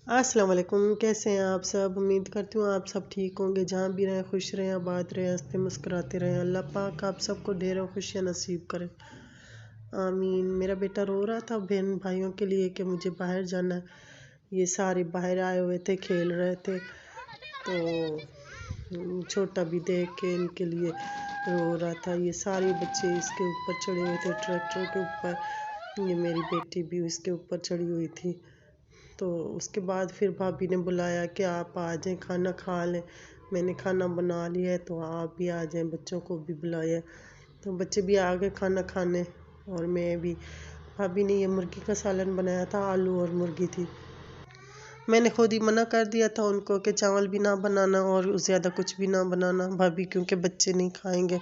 السلام علیکم، کیسے ہیں آپ سب؟ امید کرتی ہوں آپ سب ٹھیک ہوں گے، جہاں بھی رہیں خوش رہیں، آباد رہیں، ہنستے مسکراتے رہیں۔ اللہ پاک آپ سب کو ڈھیروں خوشیاں نصیب کرے، آمین۔ میرا بیٹا رو رہا تھا بہن بھائیوں کے لیے کہ مجھے باہر جانا ہے۔ یہ سارے باہر آئے ہوئے تھے، کھیل رہے تھے، تو چھوٹا بھی دیکھ کے ان کے لیے رو رہا تھا۔ یہ سارے بچے اس کے اوپر چڑھے ہوئے تھے، ٹریکٹر کے اوپر۔ یہ میری بیٹی بھی اس کے اوپر چڑھی ہوئی تھی۔ تو اس کے بعد پھر بھابھی نے بلایا کہ آپ آ جائیں، کھانا کھا لیں۔ میں نے کھانا بنا لیا ہے، تو آپ بھی آ جائیں، بچوں کو بھی بلایا۔ تو بچے بھی آ گئے کھانا کھانے، اور میں بھی۔ بھابھی نے یہ مرغی کا سالن بنایا تھا، آلو اور مرغی تھی۔ میں نے خود ہی منع کر دیا تھا ان کو کہ چاول بھی نہ بنانا اور زیادہ کچھ بھی نہ بنانا بھابھی، کیونکہ بچے نہیں کھائیں گے۔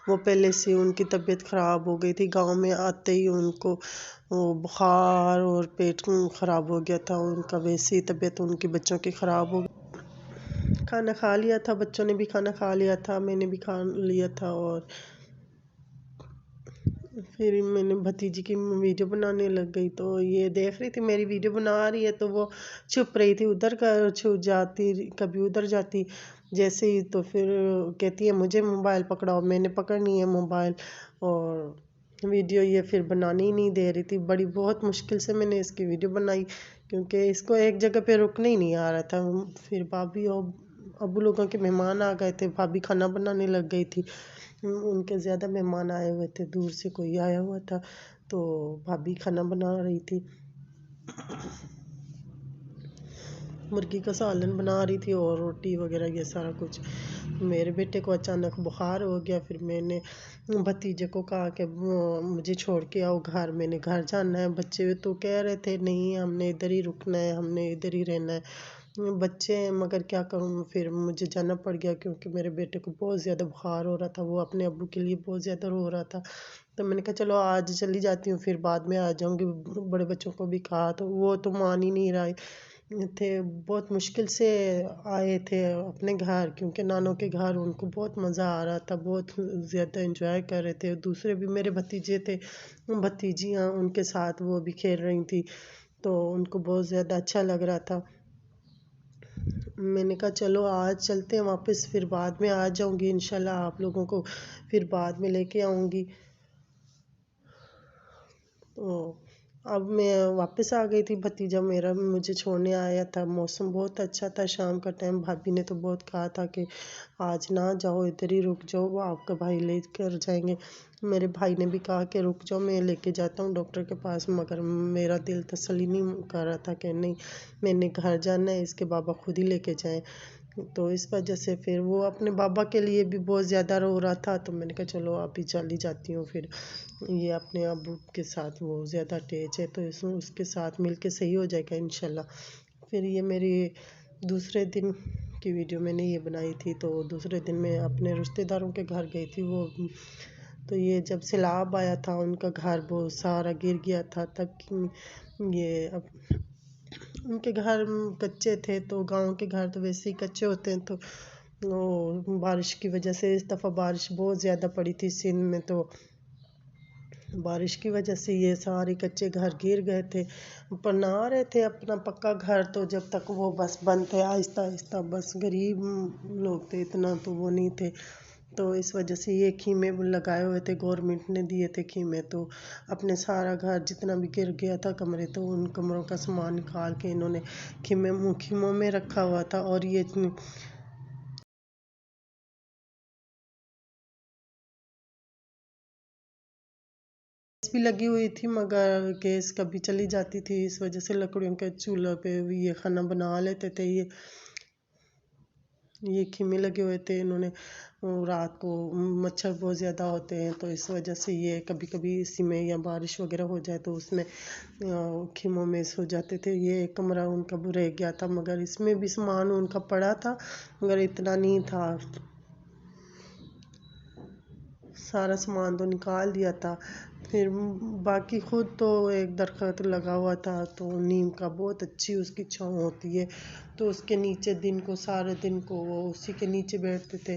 وہ پہلے سے ان کی طبیعت خراب ہو گئی تھی، گاؤں میں آتے ہی ان کو بخار اور پیٹ خراب ہو گیا تھا ان کا، ویسے ہی طبیعت ان کے بچوں کی خراب ہو گئی۔ کھانا کھا لیا تھا، بچوں نے بھی کھانا کھا لیا تھا، میں نے بھی کھا لیا تھا، اور پھر میں نے بھتیجی کی ویڈیو بنانے لگ گئی۔ تو یہ دیکھ رہی تھی میری ویڈیو بنا رہی ہے، تو وہ چھپ رہی تھی، ادھر چھپ جاتی، کبھی ادھر جاتی جیسے ہی، تو پھر کہتی ہے مجھے موبائل پکڑاؤ۔ میں نے پکڑنی ہے موبائل، اور ویڈیو یہ پھر بنانی ہی نہیں دے رہی تھی۔ بہت مشکل سے میں نے اس کی ویڈیو بنائی، کیونکہ اس کو ایک جگہ پہ رکنے ہی نہیں آ رہا تھا۔ پھر بھابھی اور ابو لوگوں کے مہمان آ گئے تھے، بھابھی کھانا بنانے لگ گئی تھی۔ ان کے زیادہ مہمان آئے ہوئے تھے، دور سے کوئی آیا ہوا تھا، تو بھابھی کھانا بنا رہی تھی، مرغی کا سالن بنا رہی تھی اور روٹی وغیرہ یہ سارا کچھ۔ میرے بیٹے کو اچانک بخار ہو گیا، پھر میں نے بھتیجے کو کہا کہ مجھے چھوڑ کے آؤ گھر، میں نے گھر جانا ہے۔ بچے تو کہہ رہے تھے نہیں ہم نے ادھر ہی رکنا ہے، ہم نے ادھر ہی رہنا ہے۔ بچے ہیں مگر کیا کروں، پھر مجھے جانا پڑ گیا، کیونکہ میرے بیٹے کو بہت زیادہ بخار ہو رہا تھا، وہ اپنے ابو کے لیے بہت زیادہ رو رہا تھا۔ تو میں نے کہا چلو آج چلی جاتی ہوں، پھر بعد میں آ جاؤں گی۔ بڑے بچوں کو بھی کہا تو وہ تو مان ہی نہیں رہے تھے، بہت مشکل سے آئے تھے اپنے گھر، کیونکہ نانوں کے گھر ان کو بہت مزہ آ رہا تھا، بہت زیادہ انجوائے کر رہے تھے۔ دوسرے بھی میرے بھتیجے تھے، بھتیجیاں ان کے ساتھ وہ بھی کھیل رہی تھی، تو ان کو بہت زیادہ اچھا لگ رہا تھا۔ میں نے کہا چلو آج چلتے ہیں واپس، پھر بعد میں آ جاؤں گی انشاءاللہ، آپ لوگوں کو پھر بعد میں لے کے آؤں گی۔ تو اب میں واپس آ گئی تھی، بھتیجا میرا مجھے چھوڑنے آیا تھا۔ موسم بہت اچھا تھا شام کا ٹائم، بھابھی نے تو بہت کہا تھا کہ آج نہ جاؤ، ادھر ہی رک جاؤ، آپ کا بھائی لے کر جائیں گے۔ میرے بھائی نے بھی کہا کہ رک جاؤ، میں لے کے جاتا ہوں ڈاکٹر کے پاس، مگر میرا دل تسلی نہیں کر رہا تھا کہ نہیں میں نے گھر جانا ہے، اس کے بابا خود ہی لے کے جائیں۔ تو اس وجہ سے پھر وہ اپنے بابا کے لیے بھی بہت زیادہ رو رہا تھا، تو میں نے کہا چلو ابھی چلی جاتی ہوں۔ پھر یہ اپنے ابو کے ساتھ وہ زیادہ اٹیچ ہے، تو اس کے ساتھ مل کے صحیح ہو جائے گا انشاءاللہ۔ پھر یہ میری دوسرے دن کی ویڈیو میں نے یہ بنائی تھی، تو دوسرے دن میں اپنے رشتہ داروں کے گھر گئی تھی وہ، تو یہ جب سیلاب آیا تھا ان کا گھر بہت سارا گر گیا تھا، تب یہ ان کے گھر کچے تھے، تو گاؤں کے گھر تو ویسے ہی کچے ہوتے ہیں، تو وہ بارش کی وجہ سے اس دفعہ بارش بہت زیادہ پڑی تھی سندھ میں، تو بارش کی وجہ سے یہ سارے کچے گھر گر گئے تھے۔ بنا رہے تھے اپنا پکا گھر، تو جب تک وہ بس بنتے آہستہ آہستہ، بس غریب لوگ تھے، اتنا تو وہ نہیں تھے، تو اس وجہ سے یہ خیمے لگائے ہوئے تھے، گورنمنٹ نے دیے تھے خیمے، تو اپنے سارا گھر جتنا بھی گر گیا تھا کمرے، تو ان کمروں کا سامان نکال کے انہوں نے خیموں میں رکھا ہوا تھا۔ اور یہ بھی لگی ہوئی تھی، مگر گیس کبھی چلی جاتی تھی، اس وجہ سے لکڑیوں کے چولہے پہ یہ کھانا بنا لیتے تھے۔ یہ خیمے لگے ہوئے تھے، انہوں نے رات کو مچھر بہت زیادہ ہوتے ہیں، تو اس وجہ سے یہ کبھی کبھی اسی میں، یا بارش وغیرہ ہو جائے تو اس میں خیموں میں سو جاتے تھے۔ یہ ایک کمرہ ان کا رہ گیا تھا، مگر اس میں بھی سامان ان کا پڑا تھا، مگر اتنا نہیں تھا، سارا سامان تو نکال دیا تھا۔ پھر باقی خود تو ایک درخت لگا ہوا تھا، تو نیم کا، بہت اچھی اس کی چھاؤں ہوتی ہے، تو اس کے نیچے دن کو، سارے دن کو وہ اسی کے نیچے بیٹھتے تھے۔